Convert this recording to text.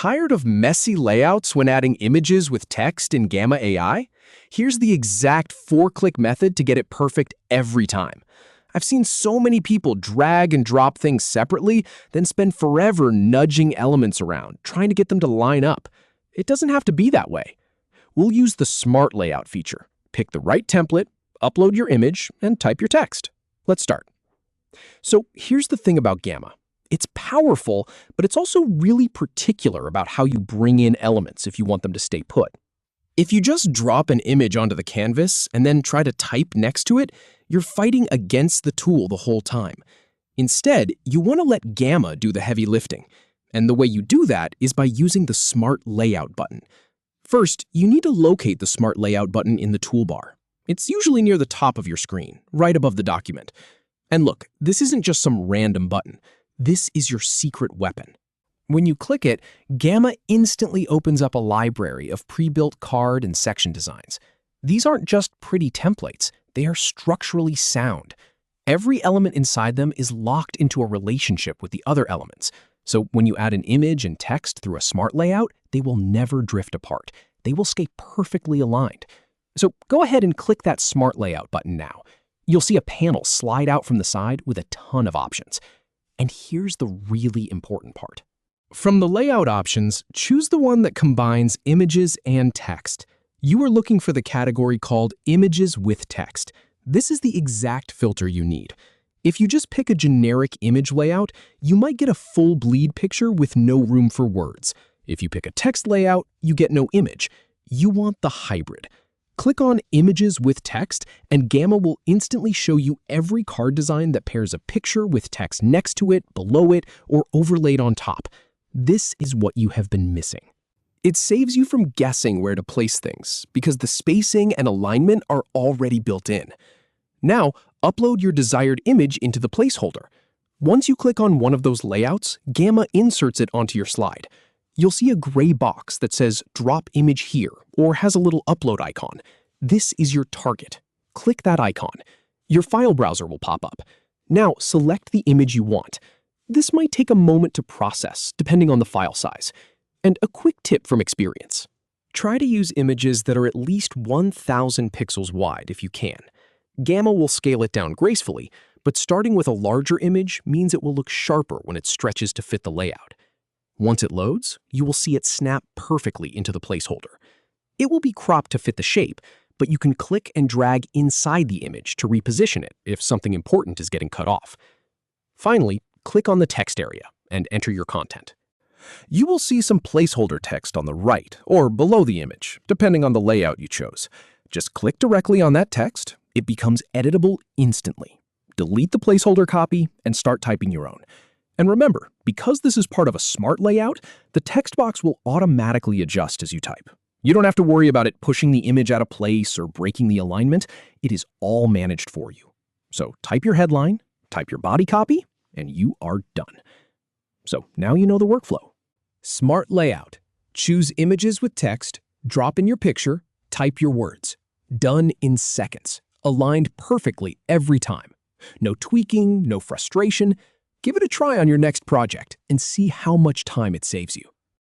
Tired of messy layouts when adding images with text in Gamma AI? Here's the exact 4-click method to get it perfect every time. I've seen so many people drag and drop things separately, then spend forever nudging elements around, trying to get them to line up. It doesn't have to be that way. We'll use the Smart Layout feature. Pick the right template, upload your image, and type your text. Let's start. So here's the thing about Gamma. It's powerful, but it's also really particular about how you bring in elements if you want them to stay put. If you just drop an image onto the canvas and then try to type next to it, you're fighting against the tool the whole time. Instead, you want to let Gamma do the heavy lifting. And the way you do that is by using the Smart Layout button. First, you need to locate the Smart Layout button in the toolbar. It's usually near the top of your screen, right above the document. And look, this isn't just some random button. This is your secret weapon. When you click it, Gamma instantly opens up a library of pre-built card and section designs. These aren't just pretty templates, they are structurally sound. Every element inside them is locked into a relationship with the other elements. So when you add an image and text through a smart layout, they will never drift apart. They will stay perfectly aligned. So go ahead and click that Smart Layout button now. You'll see a panel slide out from the side with a ton of options. And here's the really important part. From the layout options, choose the one that combines images and text. You are looking for the category called Images with Text. This is the exact filter you need. If you just pick a generic image layout, you might get a full bleed picture with no room for words. If you pick a text layout, you get no image. You want the hybrid. Click on Images with Text, and Gamma will instantly show you every card design that pairs a picture with text next to it, below it, or overlaid on top. This is what you have been missing. It saves you from guessing where to place things because the spacing and alignment are already built in. Now, upload your desired image into the placeholder. Once you click on one of those layouts, Gamma inserts it onto your slide. You'll see a gray box that says Drop Image Here or has a little upload icon. This is your target. Click that icon. Your file browser will pop up. Now, select the image you want. This might take a moment to process, depending on the file size. And a quick tip from experience. Try to use images that are at least 1,000 pixels wide if you can. Gamma will scale it down gracefully, but starting with a larger image means it will look sharper when it stretches to fit the layout. Once it loads, you will see it snap perfectly into the placeholder. It will be cropped to fit the shape, but you can click and drag inside the image to reposition it if something important is getting cut off. Finally, click on the text area and enter your content. You will see some placeholder text on the right or below the image, depending on the layout you chose. Just click directly on that text. It becomes editable instantly. Delete the placeholder copy and start typing your own. And remember, because this is part of a smart layout, the text box will automatically adjust as you type. You don't have to worry about it pushing the image out of place or breaking the alignment. It is all managed for you. So type your headline, type your body copy, and you are done. So now you know the workflow. Smart Layout. Choose images with text, drop in your picture, type your words. Done in seconds. Aligned perfectly every time. No tweaking, no frustration. Give it a try on your next project and see how much time it saves you.